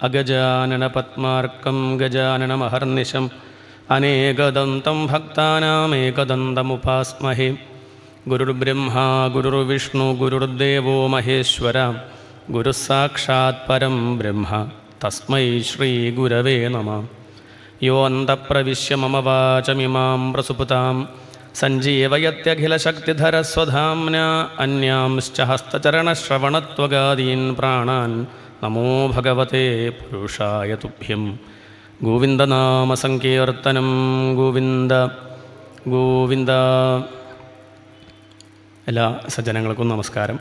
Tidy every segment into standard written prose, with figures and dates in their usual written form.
അഗജാനനപത്മാർക്കം ഗജാനനമഹർനിശം അനേകദന്തം ഭക്താനാമേകദന്തമുപാസ്മഹേ. ഗുരുർബ്രഹ്മാ ഗുരുർവിഷ്ണു ഗുരുർദേവോ മഹേശ്വര ഗുരുസാക്ഷാത് പരം ബ്രഹ്മ തസ്മൈ ശ്രീ ഗുരവേ നമഃ. യോ അന്തഃപ്രവിശ്യ മമ വാചമിമാം പ്രസുപ്താം സഞ്ജീവയത്യഖിലശക്തിധരസ്വധാംനാ അന്യാംശ്ച ഹസ്തചരണശ്രവണത്വഗാദീൻ പ്രാണാൻ നമോ ഭഗവതേ പുരുഷായ തുഭ്യം. ഗോവിന്ദനാമസങ്കീർത്തനം ഗോവിന്ദ ഗോവിന്ദ. എല്ലാ സജ്ജനങ്ങൾക്കും നമസ്കാരം.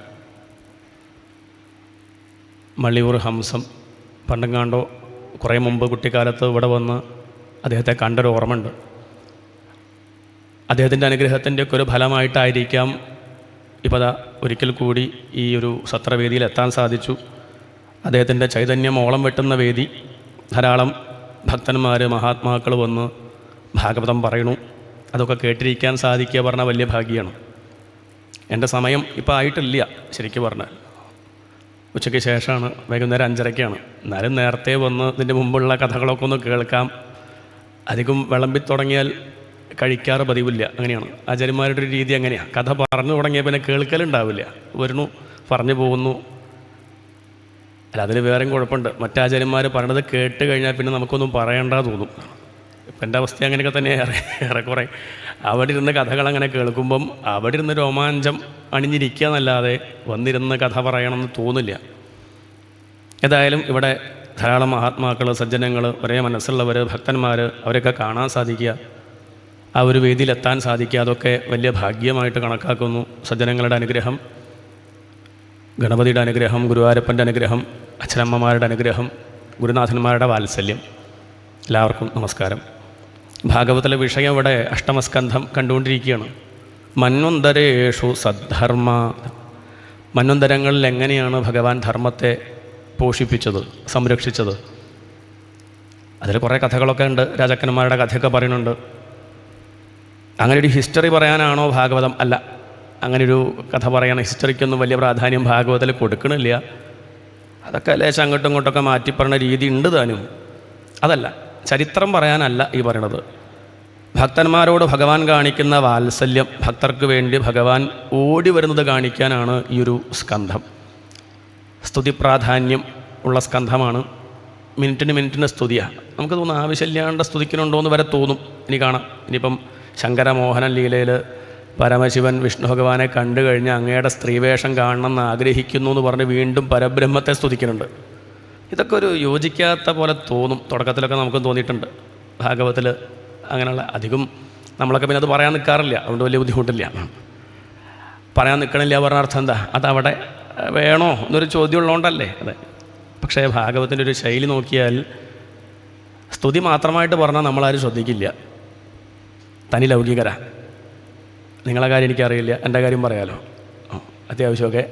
മള്ളിയൂർ ഹംസം പണ്ടെങ്ങാണ്ടോ കുറേ മുമ്പ് കുട്ടിക്കാലത്ത് ഇവിടെ വന്ന് അദ്ദേഹത്തെ കണ്ടൊരു ഓർമ്മയുണ്ട്. അദ്ദേഹത്തിൻ്റെ അനുഗ്രഹത്തിൻ്റെയൊക്കെ ഒരു ഫലമായിട്ടായിരിക്കാം ഇപ്പോൾ ഒരിക്കൽ കൂടി ഈ ഒരു സത്രവേദിയിൽ എത്താൻ സാധിച്ചു. അദ്ദേഹത്തിൻ്റെ ചൈതന്യം ഓളം വെട്ടുന്ന വേദി. ധാരാളം ഭക്തന്മാർ മഹാത്മാക്കൾ വന്ന് ഭാഗവതം പറയണു. അതൊക്കെ കേട്ടിരിക്കാൻ സാധിക്കുക പറഞ്ഞാൽ വലിയ ഭാഗ്യമാണ്. എൻ്റെ സമയം ഇപ്പോൾ ആയിട്ടില്ല ശരിക്കും പറഞ്ഞാൽ. ഉച്ചയ്ക്ക് ശേഷമാണ്, വൈകുന്നേരം 5:30-ക്കാണ്. എന്നാലും നേരത്തെ വന്ന് ഇതിൻ്റെ മുമ്പുള്ള കഥകളൊക്കെ ഒന്ന് കേൾക്കാം. അധികം വിളമ്പി തുടങ്ങിയാൽ കഴിക്കാറ് പതിവില്ല. അങ്ങനെയാണ് ആചാര്യന്മാരുടെ ഒരു രീതി. അങ്ങനെയാണ്, കഥ പറഞ്ഞു തുടങ്ങിയാൽ പിന്നെ കേൾക്കലുണ്ടാവില്ല. വരുന്നു, പറഞ്ഞു പോകുന്നു. അല്ല, അതിന് വേറെയും കുഴപ്പമുണ്ട്. മറ്റാചാര്യന്മാർ പറയണത് കേട്ട് കഴിഞ്ഞാൽ പിന്നെ നമുക്കൊന്നും പറയേണ്ട തോന്നും. ഇപ്പം എൻ്റെ അവസ്ഥ അങ്ങനെയൊക്കെ തന്നെ ഏറെക്കുറെ. അവിടെ ഇരുന്ന് കഥകൾ അങ്ങനെ കേൾക്കുമ്പം അവിടെ ഇരുന്ന് രോമാഞ്ചം അണിഞ്ഞിരിക്കുക എന്നല്ലാതെ വന്നിരുന്ന് കഥ പറയണമെന്ന് തോന്നില്ല. ഏതായാലും ഇവിടെ ധാരാളം മഹാത്മാക്കൾ, സജ്ജനങ്ങൾ, ഒരേ മനസ്സുള്ളവർ, ഭക്തന്മാർ, അവരൊക്കെ കാണാൻ സാധിക്കുക, ആ ഒരു വേദിയിലെത്താൻ സാധിക്കുക, അതൊക്കെ വലിയ ഭാഗ്യമായിട്ട് കണക്കാക്കുന്നു. സജ്ജനങ്ങളുടെ അനുഗ്രഹം, ഗണപതിയുടെ അനുഗ്രഹം, ഗുരുവായൂരപ്പൻ്റെ അനുഗ്രഹം, അച്ഛനമ്മമാരുടെ അനുഗ്രഹം, ഗുരുനാഥന്മാരുടെ വാത്സല്യം. എല്ലാവർക്കും നമസ്കാരം. ഭാഗവതത്തിലെ വിഷയം ഇവിടെ അഷ്ടമസ്കന്ധം കണ്ടുകൊണ്ടിരിക്കുകയാണ്. മന്വന്തരേഷു സദ്ധർമ്മ. മന്വന്തരങ്ങളിൽ എങ്ങനെയാണ് ഭഗവാൻ ധർമ്മത്തെ പോഷിപ്പിച്ചത്, സംരക്ഷിച്ചത്? അതിൽ കുറേ കഥകളൊക്കെ ഉണ്ട്. രാജാക്കന്മാരുടെ കഥയൊക്കെ പറയുന്നുണ്ട്. അങ്ങനെ ഒരു ഹിസ്റ്ററി പറയാനാണോ ഭാഗവതം? അല്ല, അങ്ങനെയൊരു കഥ പറയാൻ ഹിസ്റ്ററിക്കൊന്നും വലിയ പ്രാധാന്യം ഭാഗവതത്തിൽ കൊടുക്കണില്ല. അതൊക്കെ ലേശം അങ്ങോട്ടും ഇങ്ങോട്ടൊക്കെ മാറ്റി പറയുന്ന രീതി ഉണ്ട് താനും. അതല്ല, ചരിത്രം പറയാനല്ല ഈ പറയണത്. ഭക്തന്മാരോട് ഭഗവാൻ കാണിക്കുന്ന വാത്സല്യം, ഭക്തർക്ക് വേണ്ടി ഭഗവാൻ ഓടി വരുന്നത് കാണിക്കാനാണ് ഈ ഒരു സ്കന്ധം. സ്തുതി പ്രാധാന്യം ഉള്ള സ്കന്ധമാണ്. മിനിറ്റിന് സ്തുതിയാണ്. നമുക്ക് തോന്നുന്നു ആവശ്യമില്ലാണ്ട് സ്തുതിക്കുന്നുണ്ടോ എന്ന് വരെ തോന്നും. ഇനി കാണാം. ഇനിയിപ്പം ശങ്കരമോഹനൻ ലീലയിൽ പരമശിവൻ വിഷ്ണു ഭഗവാനെ കണ്ടു കഴിഞ്ഞ് അങ്ങയുടെ സ്ത്രീവേഷം കാണണമെന്ന് ആഗ്രഹിക്കുന്നു എന്ന് പറഞ്ഞ് വീണ്ടും പരബ്രഹ്മത്തെ സ്തുതിക്കുന്നുണ്ട്. ഇതൊക്കെ ഒരു യോജിക്കാത്ത പോലെ തോന്നും. തുടക്കത്തിലൊക്കെ നമുക്കും തോന്നിയിട്ടുണ്ട്. ഭാഗവതത്തിൽ അങ്ങനെയുള്ള അധികം നമ്മളൊക്കെ പിന്നെ അത് പറയാൻ നിൽക്കാറില്ല. അതുകൊണ്ട് വലിയ ബുദ്ധിമുട്ടില്ല. പറയാൻ നിൽക്കണില്ല പറഞ്ഞ അർത്ഥം എന്താ? അതവിടെ വേണോ എന്നൊരു ചോദ്യം ഉള്ളതുകൊണ്ടല്ലേ? അതെ. പക്ഷേ ഭാഗവതത്തിൻ്റെ ഒരു ശൈലി നോക്കിയാൽ സ്തുതി മാത്രമായിട്ട് പറഞ്ഞാൽ നമ്മളാരും ശ്രദ്ധിക്കില്ല. തനി ലൗകികരാ. നിങ്ങളെ കാര്യം എനിക്കറിയില്ല, എൻ്റെ കാര്യം പറയാലോ. അത്യാവശ്യമൊക്കെ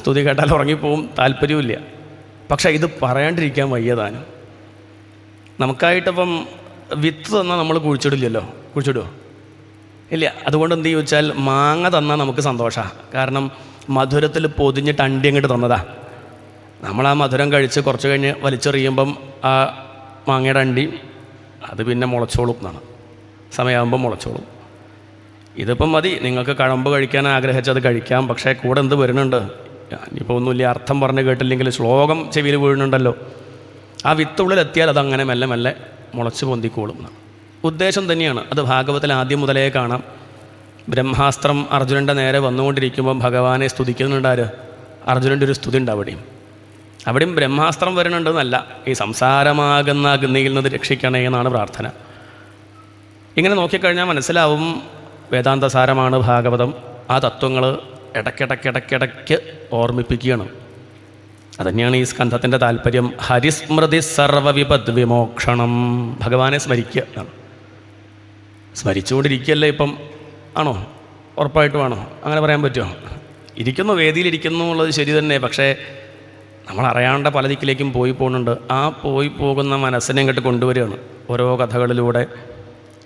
സ്തുതി കേട്ടാൽ ഉറങ്ങിപ്പോവും, താല്പര്യമില്ല. പക്ഷേ ഇത് പറയാണ്ടിരിക്കാൻ വയ്യതാനും. നമുക്കായിട്ടിപ്പം വിത്ത് തന്നാൽ നമ്മൾ കുഴിച്ചിടില്ലല്ലോ. കുഴിച്ചിടുമോ? ഇല്ല. അതുകൊണ്ട് എന്ത് ചോദിച്ചാൽ മാങ്ങ തന്നാൽ നമുക്ക് സന്തോഷമാണ്. കാരണം മധുരത്തിൽ പൊതിഞ്ഞിട്ട് അണ്ടി അങ്ങോട്ട് തന്നതാ. നമ്മൾ ആ മധുരം കഴിച്ച് കുറച്ച് കഴിഞ്ഞ് വലിച്ചെറിയുമ്പം ആ മാങ്ങയുടെ അണ്ടി അത് പിന്നെ മുളച്ചോളും എന്നാണ്. സമയമാകുമ്പോൾ മുളച്ചോളും. ഇതിപ്പം മതി, നിങ്ങൾക്ക് കഴമ്പ് കഴിക്കാൻ ആഗ്രഹിച്ചത് കഴിക്കാം. പക്ഷേ കൂടെ എന്ത് വരുന്നുണ്ട്? ഇനിയിപ്പോൾ ഒന്നുമില്ല, അർത്ഥം പറഞ്ഞ് കേട്ടില്ലെങ്കിൽ ശ്ലോകം ചെവിയിൽ വീഴുന്നുണ്ടല്ലോ. ആ വിത്തുള്ളിലെത്തിയാൽ അതങ്ങനെ മെല്ലെ മെല്ലെ മുളച്ച് പൊന്തിക്കോളും. ഉദ്ദേശം തന്നെയാണ് അത്. ഭാഗവതത്തിൽ ആദ്യം മുതലേ കാണാം. ബ്രഹ്മാസ്ത്രം അർജുനൻ്റെ നേരെ വന്നുകൊണ്ടിരിക്കുമ്പം ഭഗവാനെ സ്തുതിക്കുന്നുണ്ടാര്? അർജുനൻ്റെ ഒരു സ്തുതി ഉണ്ട് അവിടെയും. അവിടെയും ബ്രഹ്മാസ്ത്രം വരുന്നുണ്ടെന്നല്ല, ഈ സംസാരമാകുന്ന അഗ്നിയിൽ നിന്ന് രക്ഷിക്കണേ എന്നാണ് പ്രാർത്ഥന. ഇങ്ങനെ നോക്കിക്കഴിഞ്ഞാൽ മനസ്സിലാവും വേദാന്തസാരമാണ് ഭാഗവതം. ആ തത്വങ്ങൾ ഇടയ്ക്കിടയ്ക്ക് ഓർമ്മിപ്പിക്കുകയാണ്. അതുതന്നെയാണ് ഈ സ്കന്ധത്തിൻ്റെ താല്പര്യം. ഹരിസ്മൃതി സർവവിപദ് വിമോക്ഷണം. ഭഗവാനെ സ്മരിക്കുക എന്നാണ്. സ്മരിച്ചുകൊണ്ടിരിക്കുകയല്ലേ ഇപ്പം? ആണോ? ഉറപ്പായിട്ടുമാണോ? അങ്ങനെ പറയാൻ പറ്റുമോ? ഇരിക്കുന്നു, വേദിയിലിരിക്കുന്നു എന്നുള്ളത് ശരി തന്നെ. പക്ഷേ നമ്മൾ അറിയാണ്ട പല ദിക്കിലേക്കും പോയി പോകുന്നുണ്ട്. ആ പോയി പോകുന്ന മനസ്സിനെ ഇങ്ങോട്ട് കൊണ്ടുവരികയാണ്. ഓരോ കഥകളിലൂടെ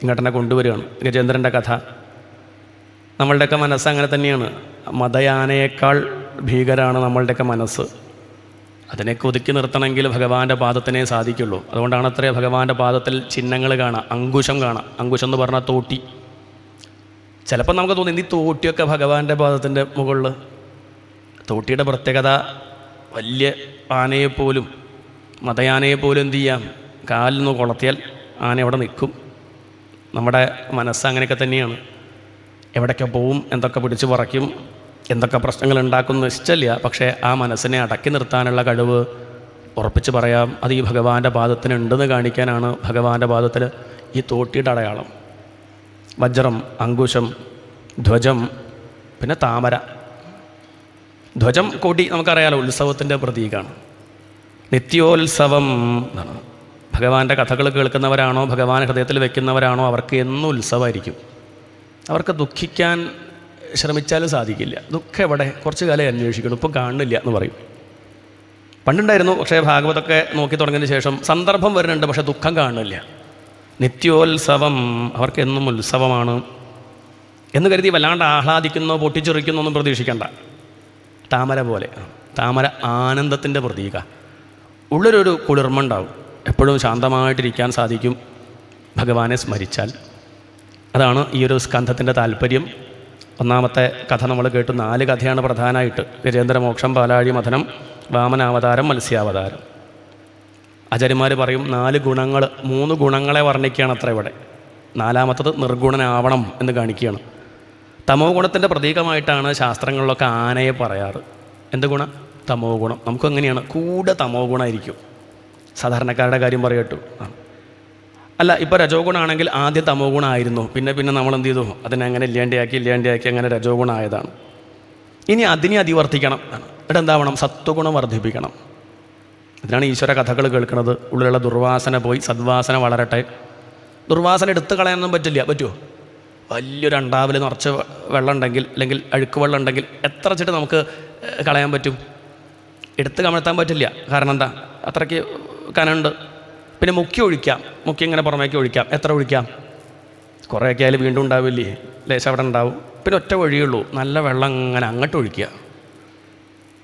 ഇങ്ങോട്ടെന്നെ കൊണ്ടുവരികയാണ്. ഗജേന്ദ്രൻ്റെ കഥ. നമ്മളുടെയൊക്കെ മനസ്സ് അങ്ങനെ തന്നെയാണ്. മതയാനയേക്കാൾ ഭീകരമാണ് നമ്മളുടെയൊക്കെ മനസ്സ്. അതിനെയൊക്കെ ഒതുക്കി നിർത്തണമെങ്കിൽ ഭഗവാന്റെ പാദത്തിനേ സാധിക്കുള്ളൂ. അതുകൊണ്ടാണ് അത്രേ ഭഗവാന്റെ പാദത്തിൽ ചിഹ്നങ്ങൾ കാണാം, അങ്കുശം കാണാം. അങ്കുശം എന്ന് പറഞ്ഞാൽ തോട്ടി. ചിലപ്പോൾ നമുക്ക് തോന്നി ഈ തോട്ടിയൊക്കെ ഭഗവാന്റെ പാദത്തിൻ്റെ മുകളിൽ. തോട്ടിയുടെ പ്രത്യേകത വലിയ ആനയെപ്പോലും മതയാനയെപ്പോലും എന്തു ചെയ്യാം, കാലിൽ നിന്ന് കൊളത്തിയാൽ ആന അവിടെ നിൽക്കും. നമ്മുടെ മനസ്സ് അങ്ങനെയൊക്കെ തന്നെയാണ്. എവിടേക്ക് പോവും, എന്തൊക്കെ പിടിച്ച് പറിക്കും, എന്തൊക്കെ പ്രശ്നങ്ങൾ ഉണ്ടാക്കുമെന്ന് നിശ്ചയില്ല. പക്ഷേ ആ മനസ്സിനെ അടക്കി നിർത്താനുള്ള കഴിവ് ഉറപ്പിച്ച് പറയാം, അത് ഈ ഭഗവാന്റെ പാദത്തിനുണ്ടെന്ന് കാണിക്കാനാണ് ഭഗവാന്റെ പാദത്തിൽ ഈ തോട്ടിയുടെ അടയാളം. വജ്രം, അങ്കുശം, ധ്വജം, പിന്നെ താമര. ധ്വജം, കൊടി നമുക്കറിയാലോ, ഉത്സവത്തിൻ്റെ പ്രതീകമാണ്. നിത്യോത്സവം എന്നാണ്. ഭഗവാന്റെ കഥകൾ കേൾക്കുന്നവരാണോ, ഭഗവാൻ ഹൃദയത്തിൽ വെക്കുന്നവരാണോ, അവർക്ക് എന്നും ഉത്സവമായിരിക്കും. അവർക്ക് ദുഃഖിക്കാൻ ശ്രമിച്ചാലും സാധിക്കില്ല. ദുഃഖം എവിടെ, കുറച്ച് കാലം അന്വേഷിക്കണം, ഇപ്പോൾ കാണുന്നില്ല എന്ന് പറയും. പണ്ടുണ്ടായിരുന്നു, പക്ഷേ ഭാഗവതമൊക്കെ നോക്കി തുടങ്ങിയതിന് ശേഷം സന്ദർഭം വരുന്നുണ്ട്, പക്ഷേ ദുഃഖം കാണുന്നില്ല. നിത്യോത്സവം, അവർക്ക് എന്നും ഉത്സവമാണ് എന്ന് കരുതി വല്ലാണ്ട് ആഹ്ലാദിക്കുന്നോ പൊട്ടിച്ചെറിക്കുന്നോ ഒന്നും പ്രതീക്ഷിക്കേണ്ട. താമര പോലെ, താമര ആനന്ദത്തിൻ്റെ പ്രതീക. ഉള്ളിലൊരു കുളിർമ ഉണ്ടാവും, എപ്പോഴും ശാന്തമായിട്ടിരിക്കാൻ സാധിക്കും ഭഗവാനെ സ്മരിച്ചാൽ. അതാണ് ഈ ഒരു സ്കന്ധത്തിൻ്റെ താല്പര്യം. ഒന്നാമത്തെ കഥ നമ്മൾ കേട്ടു. 4 കഥയാണ് പ്രധാനമായിട്ട്: ഗജേന്ദ്രമോക്ഷം, പാലാഴി മഥനം, വാമനാവതാരം, മത്സ്യാവതാരം. ആചാര്യന്മാർ പറയും 4 ഗുണങ്ങൾ, 3 ഗുണങ്ങളെ വർണ്ണിക്കുകയാണ് അത്ര ഇവിടെ. 4-മത്തത് നിർഗുണനാവണം എന്ന് കാണിക്കുകയാണ്. തമോ ഗുണത്തിൻ്റെ പ്രതീകമായിട്ടാണ് ശാസ്ത്രങ്ങളിലൊക്കെ ആനയെ പറയാറ്. എന്ത് ഗുണം? തമോ ഗുണം. നമുക്കും എങ്ങനെയാണ്, കൂടെ തമോ ഗുണമായിരിക്കും. സാധാരണക്കാരുടെ കാര്യം പറയട്ടു. അല്ല, ഇപ്പോൾ രജോ ഗുണമാണെങ്കിൽ ആദ്യം തമോ ഗുണമായിരുന്നു, പിന്നെ നമ്മൾ എന്ത് ചെയ്തു, അതിനങ്ങനെ ഇല്ലാണ്ടിയാക്കി അങ്ങനെ രജോ ഗുണമായതാണ്. ഇനി അതിനെ അതിവർത്തിക്കണം. ഇവിടെ എന്താവണം? സത്വഗുണം വർദ്ധിപ്പിക്കണം. ഇതിനാണ് ഈശ്വര കഥകൾ കേൾക്കുന്നത്. ഉള്ളിലുള്ള ദുർവാസന പോയി സദ്വാസന വളരട്ടെ. ദുർവാസന എടുത്ത് കളയാനൊന്നും പറ്റില്ല. പറ്റുമോ? വലിയൊരു അണ്ടാവിൽ നിറച്ച് വെള്ളം ഉണ്ടെങ്കിൽ, അല്ലെങ്കിൽ അഴുക്ക് വെള്ളം ഉണ്ടെങ്കിൽ എത്ര വെച്ചിട്ട് നമുക്ക് കളയാൻ പറ്റും? എടുത്ത് കമഴ്ത്താൻ പറ്റില്ല. കാരണം എന്താ? അത്രയ്ക്ക് കനമുണ്ട്. പിന്നെ മുക്കി ഒഴിക്കാം, മുക്കി ഇങ്ങനെ പുറമേക്ക് ഒഴിക്കാം. എത്ര ഒഴിക്കാം? കുറേയൊക്കെ ആയാലും വീണ്ടും ഉണ്ടാവില്ലേ, ലേശം അവിടെ ഉണ്ടാവും. പിന്നെ ഒറ്റ വഴിയുള്ളൂ, നല്ല വെള്ളം ഇങ്ങനെ അങ്ങോട്ട് ഒഴിക്കുക.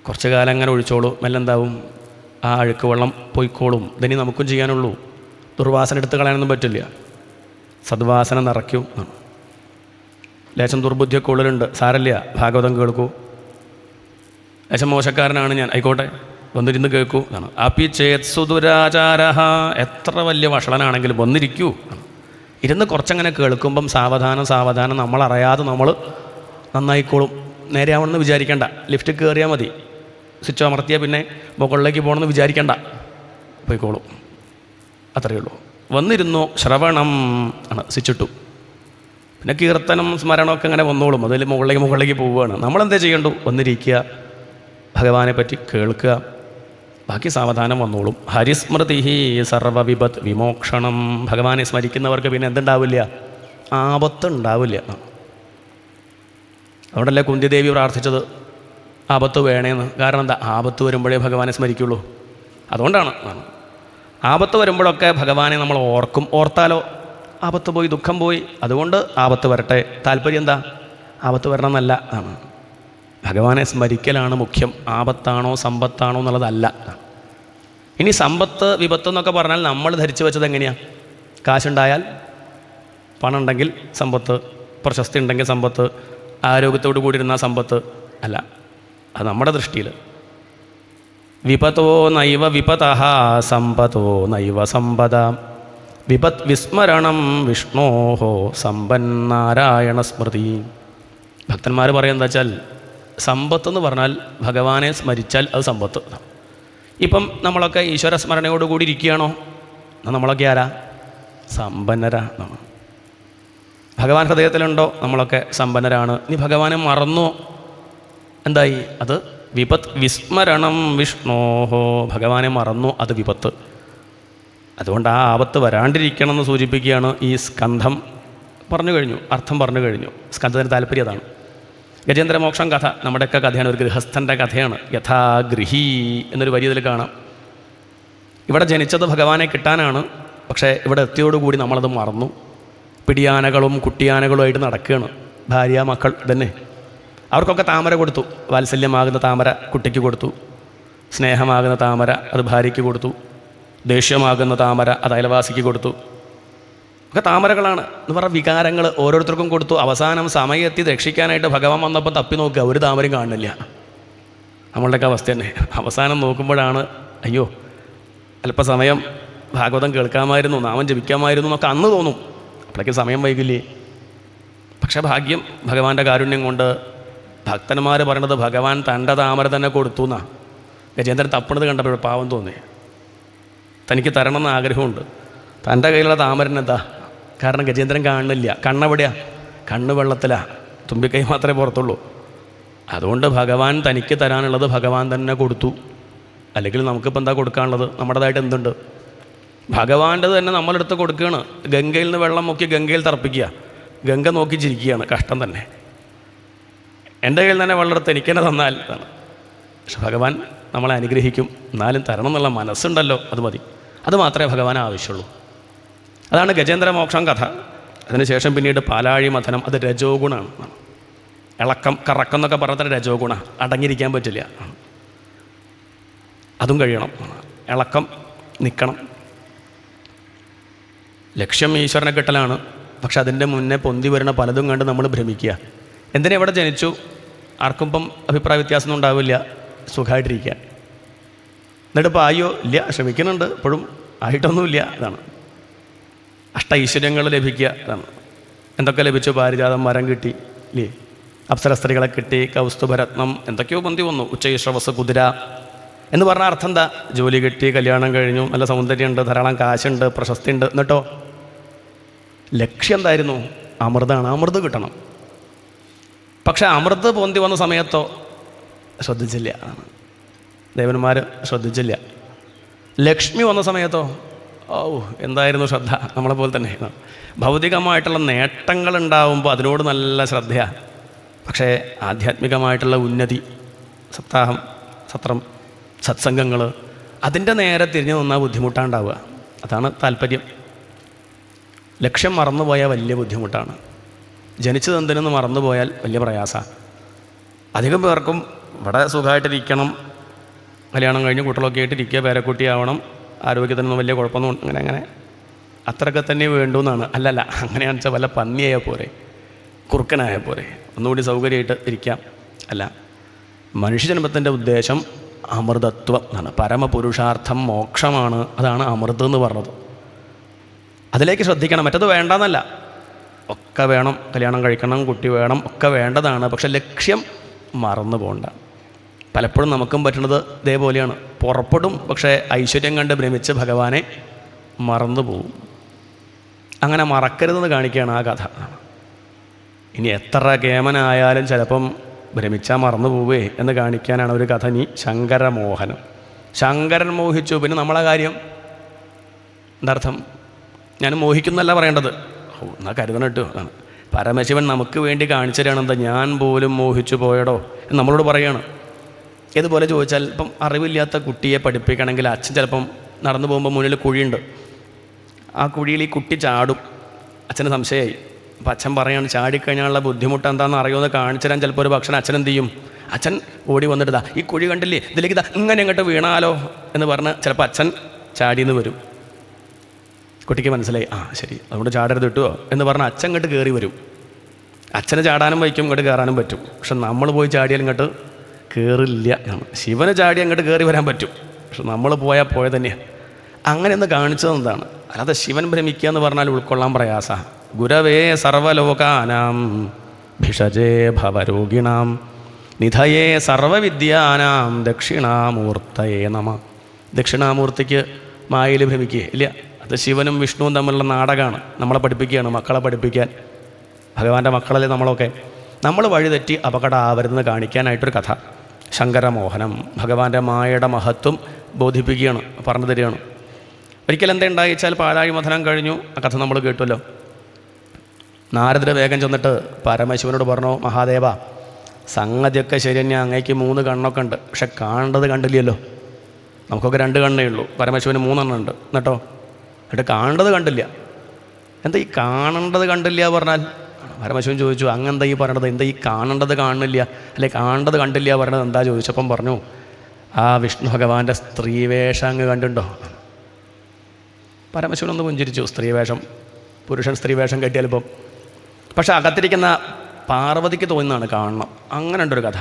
കുറച്ച് കാലം അങ്ങനെ ഒഴിച്ചോളൂ, മെല്ലെന്താവും, ആ അഴുക്ക് വെള്ളം പൊയ്ക്കോളും. ഇതിനി നമുക്കും ചെയ്യാനുള്ളൂ. ദുർവാസന എടുത്ത് കളയാനൊന്നും പറ്റില്ല. സദ്വാസന നിറയ്ക്കും. ലേശം ദുർബുദ്ധിയൊക്കെ ഉള്ളിലുണ്ട്, സാരല്ല, ഭാഗവതം കേൾക്കൂ. ലേശം മോശക്കാരനാണ് ഞാൻ, ആയിക്കോട്ടെ, വന്നിരുന്ന് കേൾക്കൂ എന്നാണ്. അപ്പി ചേത് സുദുരാചാര, എത്ര വലിയ വഷളനാണെങ്കിലും വന്നിരിക്കൂ. ഇരുന്ന് കുറച്ചങ്ങനെ കേൾക്കുമ്പം സാവധാനം നമ്മളറിയാതെ നമ്മൾ നന്നായിക്കോളും. നേരെയാവണമെന്ന് വിചാരിക്കേണ്ട. ലിഫ്റ്റ് കയറിയാൽ മതി, സ്വിച്ച് അമർത്തിയാൽ പിന്നെ മുകളിലേക്ക് പോകണമെന്ന് വിചാരിക്കേണ്ട, പോയിക്കോളും. അത്രയേ ഉള്ളൂ. വന്നിരുന്നു, ശ്രവണം ആണ്, സ്വിച്ചിട്ടു. പിന്നെ കീർത്തനം സ്മരണമൊക്കെ അങ്ങനെ വന്നോളും. അതിൽ മുകളിലേക്ക് പോവുകയാണ്. നമ്മളെന്താ ചെയ്യേണ്ടു? വന്നിരിക്കുക, ഭഗവാനെ പറ്റി കേൾക്കുക, ബാക്കി സാവധാനം വന്നോളും. ഹരിസ്മൃതി സർവവിപത് വിമോക്ഷണം. ഭഗവാനെ സ്മരിക്കുന്നവർക്ക് പിന്നെ എന്തുണ്ടാവില്ല? ആപത്തുണ്ടാവില്ല. അതുകൊണ്ടല്ലേ കുന്തിദേവി പ്രാർത്ഥിച്ചത് ആപത്ത് വേണേന്ന്. കാരണം എന്താ? ആപത്ത് വരുമ്പോഴേ ഭഗവാനെ സ്മരിക്കുള്ളൂ. അതുകൊണ്ടാണ്. ആപത്ത് വരുമ്പോഴൊക്കെ ഭഗവാനെ നമ്മൾ ഓർക്കും. ഓർത്താലോ ആപത്ത് പോയി, ദുഃഖം പോയി. അതുകൊണ്ട് ആപത്ത് വരട്ടെ. താല്പര്യം എന്താ? ആപത്ത് വരണം എന്നല്ല, ആണ് ഭഗവാനെ സ്മരിക്കലാണ് മുഖ്യം. ആപത്താണോ സമ്പത്താണോ എന്നുള്ളതല്ല. ഇനി സമ്പത്ത് വിപത്ത് എന്നൊക്കെ പറഞ്ഞാൽ നമ്മൾ ധരിച്ചു വെച്ചത് എങ്ങനെയാണ്? കാശുണ്ടായാൽ, പണം ഉണ്ടെങ്കിൽ സമ്പത്ത്, പ്രശസ്തി ഉണ്ടെങ്കിൽ സമ്പത്ത്, ആരോഗ്യത്തോടു കൂടിയിരുന്ന സമ്പത്ത്. അല്ല, അത് നമ്മുടെ ദൃഷ്ടിയിൽ. വിപത്തോ നൈവ വിപതഃ സമ്പത്തോ നൈവ സമ്പദ വിപത് വിസ്മരണം വിഷ്ണോഹോ സമ്പന്നാരായണ സ്മൃതി. ഭക്തന്മാർ പറയുന്നത് വെച്ചാൽ, സമ്പത്തെന്ന് പറഞ്ഞാൽ ഭഗവാനെ സ്മരിച്ചാൽ അത് സമ്പത്ത്. ഇപ്പം നമ്മളൊക്കെ ഈശ്വര സ്മരണയോടുകൂടി ഇരിക്കുകയാണോ? നമ്മളൊക്കെ ആരാ? സമ്പന്നരാ. ഭഗവാൻ ഹൃദയത്തിലുണ്ടോ? നമ്മളൊക്കെ സമ്പന്നരാണ്. ഇനി ഭഗവാനെ മറന്നോ? എന്തായി? അത് വിപത്ത് വിസ്മരണം വിഷ്ണോഹോ. ഭഗവാനെ മറന്നു, അത് വിപത്ത്. അതുകൊണ്ട് ആ ആപത്ത് വരാണ്ടിരിക്കണം എന്ന് സൂചിപ്പിക്കുകയാണ് ഈ സ്കന്ധം. പറഞ്ഞു കഴിഞ്ഞു, അർത്ഥം പറഞ്ഞു കഴിഞ്ഞു. സ്കന്ധത്തിന് താല്പര്യം അതാണ്. ഗജേന്ദ്രമോക്ഷം കഥ നമ്മുടെയൊക്കെ കഥയാണ്. ഒരു ഗൃഹസ്ഥൻ്റെ കഥയാണ്. യഥാഗൃഹി എന്നൊരു വരി ഇതിൽ കാണാം. ഇവിടെ ജനിച്ചത് ഭഗവാനെ കിട്ടാനാണ്. പക്ഷേ ഇവിടെ എത്തിയോടുകൂടി നമ്മളത് മറന്നു. പിടിയാനകളും കുട്ടിയാനകളുമായിട്ട് നടക്കുകയാണ്. ഭാര്യ, മക്കൾ തന്നെ. അവർക്കൊക്കെ താമര കൊടുത്തു. വാത്സല്യമാകുന്ന താമര കുട്ടിക്ക് കൊടുത്തു. സ്നേഹമാകുന്ന താമര അത് ഭാര്യയ്ക്ക് കൊടുത്തു, ദേഷ്യമാകുന്ന താമര അത് അയൽവാസിക്ക് കൊടുത്തു. ഒക്കെ താമരകളാണ് എന്ന് പറഞ്ഞ വികാരങ്ങൾ ഓരോരുത്തർക്കും കൊടുത്തു. അവസാനം സമയത്തി രക്ഷിക്കാനായിട്ട് ഭഗവാൻ വന്നപ്പോൾ തപ്പി നോക്കുക, ഒരു താമരയും കാണുന്നില്ല. നമ്മളുടെയൊക്കെ അവസ്ഥ തന്നെ. അവസാനം നോക്കുമ്പോഴാണ് അയ്യോ അല്പസമയം ഭാഗവതം കേൾക്കാമായിരുന്നു, നാമം ജപിക്കാമായിരുന്നു എന്നൊക്കെ അന്ന് തോന്നും. അപ്പോഴേക്കും സമയം വൈകില്ലേ. പക്ഷേ ഭാഗ്യം ഭഗവാന്റെ കാരുണ്യം കൊണ്ട് ഭക്തന്മാർ പറയണത് ഭഗവാൻ തൻ്റെ താമര തന്നെ കൊടുത്തു എന്നാണ്. ഗജേന്ദ്രൻ തപ്പണത് കണ്ടപ്പോൾ പാവം തോന്നി. തനിക്ക് തരണമെന്ന് ആഗ്രഹമുണ്ട്. തൻ്റെ കയ്യിലുള്ള താമരനെന്താ? കാരണം ഗജേന്ദ്രൻ കാണുന്നില്ല. കണ്ണെവിടെയാ? കണ്ണ് വെള്ളത്തിലാണ്, തുമ്പിക്കൈ മാത്രമേ പുറത്തുള്ളൂ. അതുകൊണ്ട് ഭഗവാൻ തനിക്ക് തരാനുള്ളത് ഭഗവാൻ തന്നെ കൊടുത്തു. അല്ലെങ്കിൽ നമുക്കിപ്പോൾ എന്താ കൊടുക്കാനുള്ളത്? നമ്മുടേതായിട്ട് എന്തുണ്ട്? ഭഗവാൻ്റെത് തന്നെ നമ്മളെടുത്ത് കൊടുക്കുകയാണ്. ഗംഗയിൽ നിന്ന് വെള്ളം മുക്കി ഗംഗയിൽ തർപ്പിക്കുക, ഗംഗ നോക്കി ചിരിക്കുകയാണ്. കഷ്ടം തന്നെ. എൻ്റെ കയ്യിൽ തന്നെ വെള്ളം എടുത്ത് എനിക്ക് തന്നെ തന്നാൽ ഇതാണ്. പക്ഷെ ഭഗവാൻ നമ്മളെ അനുഗ്രഹിക്കും. എന്നാലും തരണം എന്നുള്ള മനസ്സുണ്ടല്ലോ, അത് മതി. അത് മാത്രമേ ഭഗവാൻ ആവശ്യമുള്ളൂ. അതാണ് ഗജേന്ദ്ര മോക്ഷം കഥ. അതിനുശേഷം പിന്നീട് പാലാഴി മഥനം, അത് രജോ ഗുണമാണ്. ഇളക്കം കറക്കം എന്നൊക്കെ പറഞ്ഞാൽ രജോ ഗുണ, അടങ്ങിയിരിക്കാൻ പറ്റില്ല. അതും കഴിയണം. ഇളക്കം നിൽക്കണം. ലക്ഷ്യം ഈശ്വരനെ കിട്ടലാണ്. പക്ഷെ അതിൻ്റെ മുന്നേ പൊന്തി വരുന്ന പലതും കണ്ട് നമ്മൾ ഭ്രമിക്കുക. എന്തിനാ ഇവിടെ ജനിച്ചു? ആർക്കും ഇപ്പം അഭിപ്രായ വ്യത്യാസമൊന്നും ഉണ്ടാവില്ല, സുഖമായിട്ടിരിക്കുക. എന്നിട്ട് ഇപ്പോൾ ആയോ ഇല്ല, ശ്രമിക്കുന്നുണ്ട്, ഇപ്പോഴും ആയിട്ടൊന്നുമില്ല. ഇതാണ് അഷ്ട ഐശ്വര്യങ്ങൾ ലഭിക്കുക. ഇതാണ്. എന്തൊക്കെ ലഭിച്ചു? പാരിജാതം, മരം കിട്ടി ഇല്ലേ, അപ്സര സ്ത്രീകളെ കിട്ടി, കൗസ്തുഭരത്നം, എന്തൊക്കെയോ പൊന്തി വന്നു. ഉച്ചൈശ്രവസ്, കുതിര എന്ന് പറഞ്ഞ അർത്ഥം എന്താ? ജോലി കിട്ടി, കല്യാണം കഴിഞ്ഞു, നല്ല സൗന്ദര്യമുണ്ട്, ധാരാളം കാശുണ്ട്, പ്രശസ്തി ഉണ്ട്. എന്നിട്ടോ ലക്ഷ്യം എന്തായിരുന്നു? അമൃതാണ്. അമൃത് കിട്ടണം. പക്ഷെ അമൃത് പൊന്തി വന്ന സമയത്തോ ശ്രദ്ധിച്ചില്ല. ദേവന്മാർ ശ്രദ്ധിച്ചില്ല. ലക്ഷ്മി വന്ന സമയത്തോ എന്തായിരുന്നു ശ്രദ്ധ? നമ്മളെപ്പോലെ തന്നെ. ഭൗതികമായിട്ടുള്ള നേട്ടങ്ങൾ ഉണ്ടാവുമ്പോൾ അതിനോട് നല്ല ശ്രദ്ധയാണ്. പക്ഷേ ആധ്യാത്മികമായിട്ടുള്ള ഉന്നതി, സപ്താഹം, സത്രം, സത്സംഗങ്ങൾ, അതിൻ്റെ നേരെ തിരിഞ്ഞു നിന്നാൽ ബുദ്ധിമുട്ടാണ്ടാവുക. അതാണ് താല്പര്യം. ലക്ഷ്യം മറന്നുപോയാൽ വലിയ ബുദ്ധിമുട്ടാണ്. ജനിച്ചത് എന്തിനെന്ന് മറന്നുപോയാൽ വലിയ പ്രയാസമാണ്. അധികം പേർക്കും ഇവിടെ സുഖമായിട്ടിരിക്കണം, കല്യാണം കഴിഞ്ഞ് കുട്ടികളൊക്കെ ആയിട്ടിരിക്കുക, പേരക്കുട്ടിയാവണം, ആരോഗ്യത്തിനൊന്നും വലിയ കുഴപ്പമൊന്നും അങ്ങനെ അത്രയൊക്കെ തന്നെ വേണ്ടുമെന്നാണ്. അല്ലല്ല, അങ്ങനെയാണെന്ന് വെച്ചാൽ വല്ല പന്നിയായാൽ പോരെ, കുറുക്കനായാൽ പോരെ, ഒന്നുകൂടി സൗകര്യമായിട്ട് ഇരിക്കാം. അല്ല, മനുഷ്യജന്മത്തിൻ്റെ ഉദ്ദേശം അമൃതത്വം എന്നാണ്. പരമപുരുഷാർത്ഥം മോക്ഷമാണ്. അതാണ് അമൃത് എന്ന് പറഞ്ഞത്. അതിലേക്ക് ശ്രദ്ധിക്കണം. മറ്റത് വേണ്ടെന്നല്ല, ഒക്കെ വേണം, കല്യാണം കഴിക്കണം, കുട്ടി വേണം, ഒക്കെ വേണ്ടതാണ്. പക്ഷെ ലക്ഷ്യം മറന്നു പോകണ്ട. പലപ്പോഴും നമുക്കും പറ്റുന്നത് ഇതേപോലെയാണ്. പുറപ്പെടും, പക്ഷേ ഐശ്വര്യം കണ്ട് ഭ്രമിച്ച് ഭഗവാനെ മറന്നു പോവും. അങ്ങനെ മറക്കരുതെന്ന് കാണിക്കുകയാണ് ആ കഥ. ഇനി എത്ര കേമനായാലും ചിലപ്പം ഭ്രമിച്ചാൽ മറന്നു പോവേ എന്ന് കാണിക്കാനാണ് ഒരു കഥ. ഇനി ശങ്കരമോഹനം. ശങ്കരൻ മോഹിച്ചു, പിന്നെ നമ്മളെ കാര്യം എന്താർത്ഥം? ഞാൻ മോഹിക്കുന്നല്ല പറയേണ്ടത്. എന്നാൽ കരുതണം കേട്ടോ. പരമശിവൻ നമുക്ക് വേണ്ടി കാണിച്ചു തരാണ്. എന്താ, ഞാൻ പോലും മോഹിച്ചു പോയടോ എന്ന് നമ്മളോട് പറയാണ്. ഇതുപോലെ ചോദിച്ചാൽ, ഇപ്പം അറിവില്ലാത്ത കുട്ടിയെ പഠിപ്പിക്കണമെങ്കിൽ അച്ഛൻ ചിലപ്പം നടന്നു പോകുമ്പോൾ മുന്നിൽ കുഴിയുണ്ട്, ആ കുഴിയിൽ ഈ കുട്ടി ചാടും. അച്ഛന് സംശയമായി. അപ്പം അച്ഛൻ പറയാണ്, ചാടിക്കഴിഞ്ഞാലുള്ള ബുദ്ധിമുട്ട് എന്താണെന്ന് അറിയുമെന്ന് കാണിച്ചു തരാൻ ചിലപ്പോൾ ഒരു ഭക്ഷണം അച്ഛൻ എന്ത് ചെയ്യും? അച്ഛൻ ഓടി വന്നിട്ട് ഈ കുഴി കണ്ടില്ലേ, ഇതിലേക്ക് ഇങ്ങനെ അങ്ങോട്ട് വീണാലോ എന്ന് പറഞ്ഞ് ചിലപ്പോൾ അച്ഛൻ ചാടിയെന്ന് വരും. കുട്ടിക്ക് മനസ്സിലായി, ശരി, അതുകൊണ്ട് ചാടരുത് കിട്ടുമോ എന്ന് പറഞ്ഞാൽ അച്ഛൻ ഇങ്ങോട്ട് കയറി വരും. അച്ഛന് ചാടാനും വയ്ക്കും, ഇങ്ങോട്ട് കയറാനും പറ്റും. പക്ഷെ നമ്മൾ പോയി ചാടിയാൽ ഇങ്ങോട്ട് കയറില്ല. ശിവന് ചാടി അങ്ങോട്ട് കയറി വരാൻ പറ്റും, പക്ഷെ നമ്മൾ പോയാൽ പോയ തന്നെയാണ്. അങ്ങനെ ഒന്ന് കാണിച്ചതെന്താണ്? അല്ലാതെ ശിവൻ ഭ്രമിക്കുക എന്ന് പറഞ്ഞാൽ ഉൾക്കൊള്ളാൻ പ്രയാസ. ഗുരവേ സർവലോകാനാം ഭിഷജേ ഭവരോഗിണാം നിധയേ സർവവിദ്യാനാം ദക്ഷിണാമൂർത്തയേ നമ. ദക്ഷിണാമൂർത്തിക്ക് മായയിൽ ഭ്രമിക്കുക ഇല്ല. അത് ശിവനും വിഷ്ണുവും തമ്മിലുള്ള നാടകമാണ്. നമ്മളെ പഠിപ്പിക്കുകയാണ്, മക്കളെ പഠിപ്പിക്കാൻ. ഭഗവാന്റെ മക്കളല്ലേ നമ്മളൊക്കെ. നമ്മൾ വഴിതെറ്റി അപകടമാവരുതെന്ന് കാണിക്കാനായിട്ടൊരു കഥ. ശങ്കരമോഹനം. ഭഗവാന്റെ മായയുടെ മഹത്വം ബോധിപ്പിക്കുകയാണ്, പറഞ്ഞു തരികയാണ്. ഒരിക്കൽ എന്താ ഉണ്ടായിച്ചാൽ, പാലാഴി മഥനം കഴിഞ്ഞു, ആ കഥ നമ്മൾ കേട്ടുമല്ലോ. നാരദര് വേഗം ചെന്നിട്ട് പരമശിവനോട് പറഞ്ഞു, മഹാദേവ, സംഗതിയൊക്കെ ശരി തന്നെയാണ്, അങ്ങേക്ക് 3 കണ്ണൊക്കെ ഉണ്ട്, പക്ഷെ കാണേണ്ടത് കണ്ടില്ലല്ലോ. നമുക്കൊക്കെ 2 കണ്ണേ ഉള്ളൂ, പരമശിവന് 3 എണ്ണം ഉണ്ട്. എന്നിട്ട് കാണേണ്ടത് കണ്ടില്ല. എന്താ ഈ കാണേണ്ടത് കണ്ടില്ല പറഞ്ഞാൽ? പരമശിവൻ ചോദിച്ചു, അങ്ങെന്താ ഈ പറയണത്? എന്താ ഈ കാണേണ്ടത് കാണുന്നില്ല, അല്ലെ കാണേണ്ടത് കണ്ടില്ല പറയണത് എന്താ ചോദിച്ചപ്പം പറഞ്ഞു, ആ വിഷ്ണു ഭഗവാന്റെ സ്ത്രീവേഷം അങ്ങ് കണ്ടുണ്ടോ? പരമശിവനൊന്ന് പുഞ്ചിരിച്ചു. സ്ത്രീവേഷം, പുരുഷൻ സ്ത്രീവേഷം കെട്ടിയാലിപ്പം. പക്ഷെ അകത്തിരിക്കുന്ന പാർവതിക്ക് തോന്നുന്നതാണ് കാണണം. അങ്ങനെ ഉണ്ടൊരു കഥ.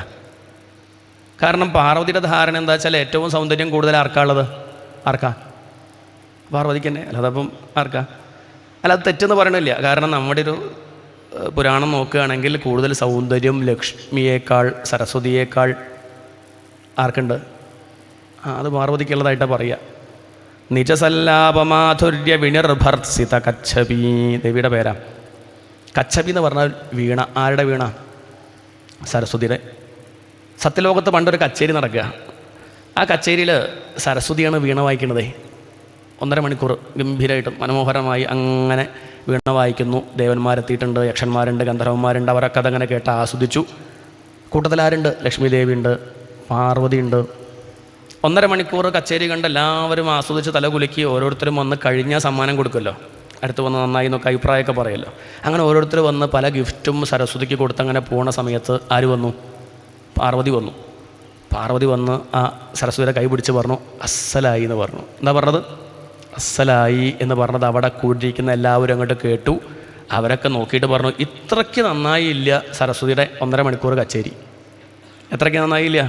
കാരണം പാർവതിയുടെ ധാരണ എന്താ വെച്ചാൽ ഏറ്റവും സൗന്ദര്യം കൂടുതൽ ആർക്കാണുള്ളത്? ആർക്കാ? പാർവതിക്ക് തന്നെ. അല്ലാതപ്പം ആർക്കാ? അല്ല, അത് തെറ്റെന്ന് പറയണില്ല. കാരണം നമ്മുടെ ഒരു പുരാണം നോക്കുകയാണെങ്കിൽ കൂടുതൽ സൗന്ദര്യം ലക്ഷ്മിയേക്കാൾ, സരസ്വതിയേക്കാൾ ആർക്കുണ്ട്? അത് പാർവതിക്കുള്ളതായിട്ടാണ് പറയുക. നിജസല്ലാപമാധുര്യ വിനിർഭർസിത കച്ഛപി, ദേവിയുടെ പേരാ. കച്ഛപി എന്ന് പറഞ്ഞാൽ വീണ. ആരുടെ വീണ? സരസ്വതിയുടെ. സത്യലോകത്ത് പണ്ടൊരു കച്ചേരി നടക്കുക. ആ കച്ചേരിയിൽ സരസ്വതിയാണ് വീണ വായിക്കുന്നതേ. 1.5 മണിക്കൂർ ഗംഭീരമായിട്ടും മനോഹരമായി അങ്ങനെ വീണ വായിക്കുന്നു. ദേവന്മാരെത്തിയിട്ടുണ്ട്, യക്ഷന്മാരുണ്ട്, ഗന്ധർവന്മാരുണ്ട്. അവരൊക്കെ അതങ്ങനെ കേട്ട് ആസ്വദിച്ചു. കൂട്ടത്തിലാരുണ്ട്? ലക്ഷ്മി ദേവിയുണ്ട്, പാർവതിയുണ്ട്. 1.5 മണിക്കൂർ കച്ചേരി കണ്ട് എല്ലാവരും ആസ്വദിച്ച് തലകുലുക്കി ഓരോരുത്തരും വന്ന് കഴിഞ്ഞാൽ സമ്മാനം കൊടുക്കുമല്ലോ. അടുത്ത് വന്ന് നന്നായി എന്നൊക്കെ അഭിപ്രായമൊക്കെ പറയുമല്ലോ. അങ്ങനെ ഓരോരുത്തർ വന്ന് പല ഗിഫ്റ്റും സരസ്വതിക്ക് കൊടുത്തങ്ങനെ പോണ സമയത്ത് ആര് വന്നു? പാർവതി വന്നു. പാർവതി വന്ന് ആ സരസ്വതിയുടെ കൈ പിടിച്ച് പറഞ്ഞു, അസ്സലായി എന്ന് പറഞ്ഞു. എന്താ പറഞ്ഞത്? അസ്സലായി എന്ന് പറഞ്ഞത് അവിടെ കൂടിയിരിക്കുന്ന എല്ലാവരും അങ്ങോട്ട് കേട്ടു. അവരൊക്കെ നോക്കിയിട്ട് പറഞ്ഞു, ഇത്രയ്ക്ക് നന്നായില്ല സരസ്വതിയുടെ 1.5 മണിക്കൂർ കച്ചേരി. എത്രയ്ക്ക് നന്നായില്ല?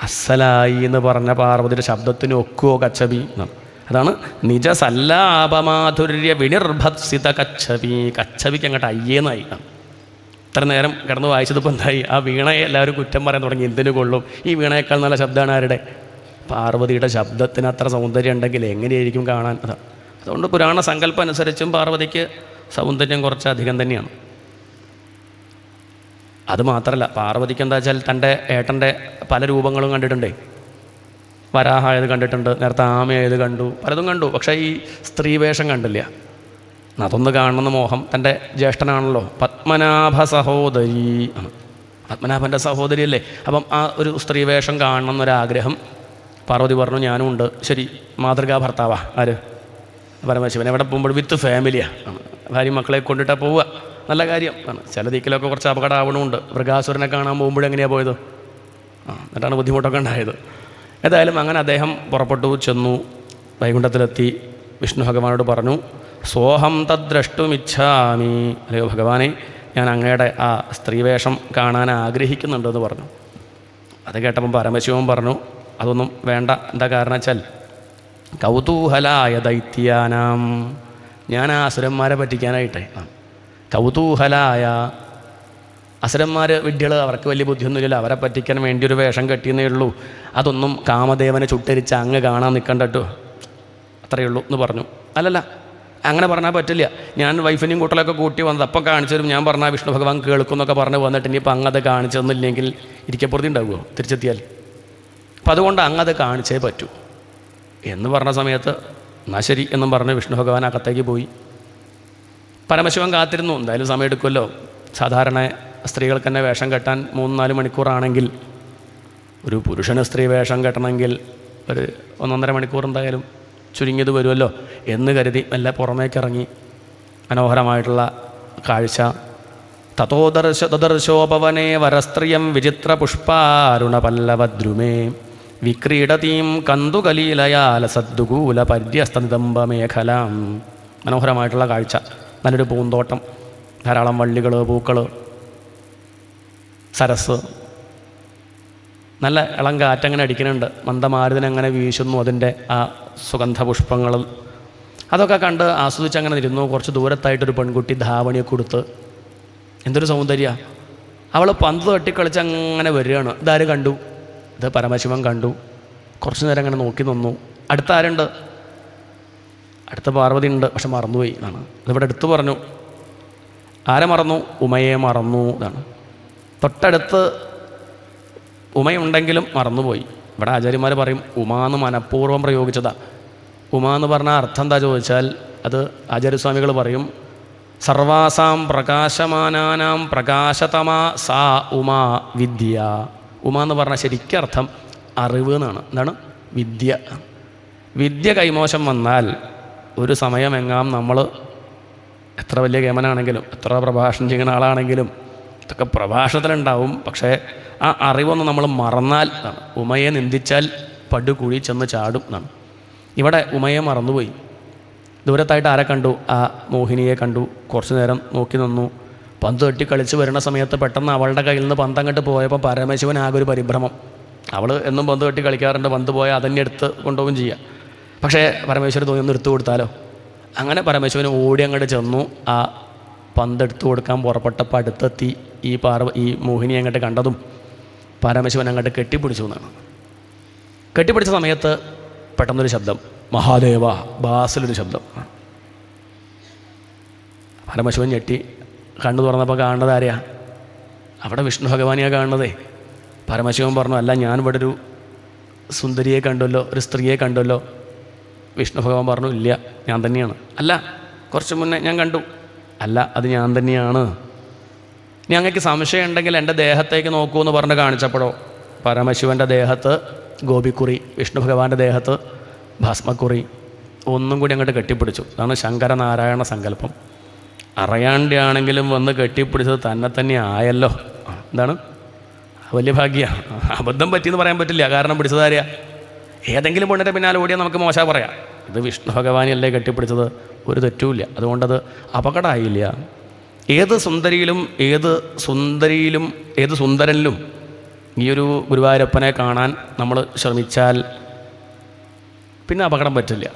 അസ്സലായി എന്ന് പറഞ്ഞ പാർവതിയുടെ ശബ്ദത്തിന് ഒക്കുവോ കച്ഛപി എന്നാണ്. അതാണ് നിജസല്ലാപമാധുര്യ വിനിർഭത്സിത കച്ഛപി. കച്ഛപിക്ക് അങ്ങോട്ട് അയ്യേന്നായി. ഇത്ര നേരം കിടന്ന് വായിച്ചതിപ്പോൾ എന്തായി? ആ വീണയെ എല്ലാവരും കുറ്റം പറയാൻ തുടങ്ങി. എന്തിനു കൊള്ളും? ഈ വീണയേക്കാൾ നല്ല ശബ്ദമാണ് ആരുടെ? പാർവതിയുടെ ശബ്ദത്തിന് അത്ര സൗന്ദര്യം ഉണ്ടെങ്കിൽ എങ്ങനെയായിരിക്കും കാണാൻ? അതാണ്. അതുകൊണ്ട് പുരാണ സങ്കല്പം അനുസരിച്ചും പാർവതിക്ക് സൗന്ദര്യം കുറച്ചധികം തന്നെയാണ്. അതുമാത്രമല്ല, പാർവതിക്ക് എന്താ വെച്ചാൽ തൻ്റെ ഏട്ടൻ്റെ പല രൂപങ്ങളും കണ്ടിട്ടുണ്ടേ. വരാഹായത് കണ്ടിട്ടുണ്ട്, നേരത്തെ ആമയായത് കണ്ടു, പലതും കണ്ടു. പക്ഷേ ഈ സ്ത്രീവേഷം കണ്ടില്ല. അതൊന്ന് കാണണമെന്ന് മോഹം. തൻ്റെ ജ്യേഷ്ഠനാണല്ലോ, പത്മനാഭ സഹോദരി ആണ്. പത്മനാഭൻ്റെ സഹോദരിയല്ലേ. അപ്പം ആ ഒരു സ്ത്രീവേഷം കാണണം എന്നൊരാഗ്രഹം. പാർവതി പറഞ്ഞു, ഞാനും ഉണ്ട്. ശരി, മാതൃകാ ഭർത്താവാ ആര്? പരമശിവൻ. എവിടെ പോകുമ്പോൾ വിത്ത് ഫാമിലിയാണ്. ഭാര്യ മക്കളെ കൊണ്ടിട്ടാണ് പോവുക. നല്ല കാര്യം ആണ്. ചില ദിക്കിലൊക്കെ കുറച്ച് അപകടമാവണമുണ്ട്. മൃഗാസുരനെ കാണാൻ പോകുമ്പോഴെങ്ങനെയാണ് പോയത്? എന്നിട്ടാണ് ബുദ്ധിമുട്ടൊക്കെ ഉണ്ടായത്. ഏതായാലും അങ്ങനെ അദ്ദേഹം പുറപ്പെട്ടു. ചെന്നു, വൈകുണ്ഠത്തിലെത്തി വിഷ്ണു ഭഗവാനോട് പറഞ്ഞു, സോഹം തദ്ദ്രഷ്ടുമിച്ഛാമി. അല്ലയോ ഭഗവാനെ, ഞാൻ അങ്ങയുടെ ആ സ്ത്രീവേഷം കാണാൻ ആഗ്രഹിക്കുന്നുണ്ടെന്ന് പറഞ്ഞു. അത് കേട്ടപ്പം പരമശിവൻ പറഞ്ഞു, അതൊന്നും വേണ്ട. എന്താ കാരണം വെച്ചാൽ കൗതൂഹലായ ദൈത്യാനാം, ഞാൻ ആ അസുരന്മാരെ പറ്റിക്കാനായിട്ടേ. കൗതൂഹലായ അസുരന്മാർ വിഡ്ഢികൾ, അവർക്ക് വലിയ ബുദ്ധിയൊന്നുമില്ല. അവരെ പറ്റിക്കാൻ വേണ്ടി ഒരു വേഷം കെട്ടിയെന്നേ ഉള്ളൂ. അതൊന്നും കാമദേവനെ ചുട്ടരിച്ച് അങ്ങ് കാണാൻ നിൽക്കണ്ടോ, അത്രയേ ഉള്ളൂ എന്ന് പറഞ്ഞു. അല്ലല്ല, അങ്ങനെ പറഞ്ഞാൽ പറ്റില്ല. ഞാൻ വൈഫിനെയും കൂട്ടലൊക്കെ കൂട്ടി വന്നത് അപ്പം കാണിച്ചു തരും. ഞാൻ പറഞ്ഞാൽ വിഷ്ണു ഭഗവാൻ കേൾക്കുമെന്നൊക്കെ പറഞ്ഞ് വന്നിട്ട് ഇനിയിപ്പോൾ അങ്ങത് കാണിച്ചു തന്നില്ലെങ്കിൽ ഇരിക്കപ്പുറത്തി ഉണ്ടാവുമോ തിരിച്ചെത്തിയാൽ? അപ്പം അതുകൊണ്ട് അങ്ങത് കാണിച്ചേ പറ്റൂ എന്ന് പറഞ്ഞ സമയത്ത് എന്നാൽ ശരി എന്നും പറഞ്ഞ് വിഷ്ണു ഭഗവാൻ അകത്തേക്ക് പോയി. പരമശിവൻ കാത്തിരുന്നു. എന്തായാലും സമയം എടുക്കുമല്ലോ. സാധാരണ സ്ത്രീകൾക്ക് തന്നെ വേഷം കെട്ടാൻ 3-4 മണിക്കൂറാണെങ്കിൽ ഒരു പുരുഷന് സ്ത്രീ വേഷം കെട്ടണമെങ്കിൽ ഒരു 1-1.5 മണിക്കൂർ എന്തായാലും ചുരുങ്ങിയത് വരുമല്ലോ എന്ന് കരുതി മെല്ലെ പുറമേക്കിറങ്ങി. മനോഹരമായിട്ടുള്ള കാഴ്ച. തതോദർശോപവനേ വരസ്ത്രിയം വിചിത്ര പുഷ്പാരുണപല്ലവദ്രുമേ വിക്രീഡതീം കന്തുകലീലയാല സദ്ദുകൂല പര്യസ്തനിതംബമേഖലാം. മനോഹരമായിട്ടുള്ള കാഴ്ച. നല്ലൊരു പൂന്തോട്ടം, ധാരാളം വള്ളികൾ, പൂക്കൾ, സരസ്, നല്ല ഇളം കാറ്റങ്ങനെ അടിക്കുന്നുണ്ട്. മന്ദമാരുതനങ്ങനെ വീശുന്നു അതിൻ്റെ ആ സുഗന്ധപുഷ്പങ്ങൾ. അതൊക്കെ കണ്ട് ആസ്വദിച്ചങ്ങനെ ഇരുന്നു. കുറച്ച് ദൂരത്തായിട്ടൊരു പെൺകുട്ടി ധാവണിയൊക്കെ കൊടുത്ത്, എന്തൊരു സൗന്ദര്യ! അവൾ പന്ത് തട്ടിക്കളിച്ച് അങ്ങനെ വരികയാണ്. ഇതാര് കണ്ടു? ഇത് പരമശിവൻ കണ്ടു. കുറച്ച് നേരം അങ്ങനെ നോക്കി നിന്നു. അടുത്ത ആരുണ്ട്? അടുത്ത പാർവതി ഉണ്ട്, പക്ഷെ മറന്നുപോയി എന്നാണ്. ഇതിവിടെ എടുത്തു പറഞ്ഞു. ആരെ മറന്നു? ഉമയെ മറന്നു എന്നാണ്. തൊട്ടടുത്ത് ഉമയുണ്ടെങ്കിലും മറന്നുപോയി. ഇവിടെ ആചാര്യന്മാർ പറയും ഉമാന്ന് മനഃപൂർവ്വം പ്രയോഗിച്ചതാണ്. ഉമ എന്ന് പറഞ്ഞാൽ അർത്ഥം എന്താ ചോദിച്ചാൽ, അത് ആചാര്യസ്വാമികൾ പറയും, സർവാസാം പ്രകാശമാനാനാം പ്രകാശതമാ സാ ഉമാ വിദ്യ. ഉമ എന്ന് പറഞ്ഞാൽ ശരിക്കും അർത്ഥം അറിവ് എന്നാണ്. എന്താണ്? വിദ്യ. വിദ്യ കൈമോശം വന്നാൽ ഒരു സമയമെങ്ങാം നമ്മൾ എത്ര വലിയ കേമനാണെങ്കിലും എത്ര പ്രഭാഷണം ചെയ്യുന്ന ആളാണെങ്കിലും ഇതൊക്കെ പ്രഭാഷണത്തിലുണ്ടാവും. പക്ഷേ ആ അറിവൊന്ന് നമ്മൾ മറന്നാൽ എന്നാണ്. ഉമയെ നിന്ദിച്ചാൽ പടുകുഴി ചെന്ന് ചാടും എന്നാണ്. ഇവിടെ ഉമയെ മറന്നുപോയി. ദൂരത്തായിട്ട് ആരെ കണ്ടു? ആ മോഹിനിയെ കണ്ടു. കുറച്ചു നേരം നോക്കി നിന്നു. പന്ത് തട്ടി കളിച്ച് വരുന്ന സമയത്ത് പെട്ടെന്ന് അവളുടെ കയ്യിൽ നിന്ന് പന്ത് അങ്ങോട്ട് പോയപ്പോൾ പരമശിവൻ ആകെ ഒരു പരിഭ്രമം. അവൾ എന്നും പന്ത് തട്ടി കളിക്കാറുണ്ട്, പന്ത് പോയാൽ അതന്നെ എടുത്ത് കൊണ്ടുപോകും ചെയ്യാം. പക്ഷേ പരമേശ്വരൻ തോന്നി ഒന്ന് എടുത്തു കൊടുത്താലോ. അങ്ങനെ പരമേശ്വരൻ ഓടി അങ്ങോട്ട് ചെന്നു. ആ പന്ത് എടുത്തു കൊടുക്കാൻ പുറപ്പെട്ടപ്പോൾ അടുത്തെത്തി ഈ മോഹിനി അങ്ങോട്ട് കണ്ടതും പരമശിവൻ അങ്ങോട്ട് കെട്ടിപ്പിടിച്ചു എന്നാണ്. കെട്ടിപ്പിടിച്ച സമയത്ത് പെട്ടെന്നൊരു ശബ്ദം, മഹാദേവ, ബാസിലൊരു ശബ്ദം. പരമശിവൻ ഞെട്ടി കണ്ണു തുറന്നപ്പോൾ കാണുന്നത് ആരെയാ? അവിടെ വിഷ്ണു ഭഗവാനെയാണ് കാണുന്നതേ. പരമശിവൻ പറഞ്ഞു, അല്ല, ഞാൻ ഇവിടെ ഒരു സുന്ദരിയെ കണ്ടല്ലോ, ഒരു സ്ത്രീയെ കണ്ടല്ലോ. വിഷ്ണു ഭഗവാൻ പറഞ്ഞു, ഇല്ല, ഞാൻ തന്നെയാണ്. അല്ല, കുറച്ച് മുന്നേ ഞാൻ കണ്ടു. അല്ല, അത് ഞാൻ തന്നെയാണ്. ഇനി അങ്ങക്ക് സംശയം ഉണ്ടെങ്കിൽ എൻ്റെ ദേഹത്തേക്ക് നോക്കൂ എന്ന് പറഞ്ഞ് കാണിച്ചപ്പോഴോ പരമശിവൻ്റെ ദേഹത്ത് ഗോപിക്കുറി, വിഷ്ണു ഭഗവാന്റെ ദേഹത്ത് ഭസ്മക്കുറി. ഒന്നും കൂടി അങ്ങോട്ട് കെട്ടിപ്പിടിച്ചു. അതാണ് ശങ്കരനാരായണ സങ്കല്പം. അറിയാണ്ടാണെങ്കിലും വന്ന് കെട്ടിപ്പിടിച്ചത് തന്നെ ആയല്ലോ. എന്താണ്? വലിയ ഭാഗ്യമാണ്. അബദ്ധം പറ്റിയെന്ന് പറയാൻ പറ്റില്ല. കാരണം പിടിച്ചതാരെയാ? ഏതെങ്കിലും പെണ്ണിൻ്റെ പിന്നാലെ ഓടിയാൽ നമുക്ക് മോശം പറയാം. ഇത് വിഷ്ണു ഭഗവാനെയല്ലേ കെട്ടിപ്പിടിച്ചത്, ഒരു തെറ്റുമില്ല. അതുകൊണ്ടത് അപകടമായില്ല. ഏത് സുന്ദരിയിലും ഏത് സുന്ദരനിലും ഈ ഒരു ഗുരുവായൂരപ്പനെ കാണാൻ നമ്മൾ ശ്രമിച്ചാൽ പിന്നെ അപകടം പറ്റില്ല.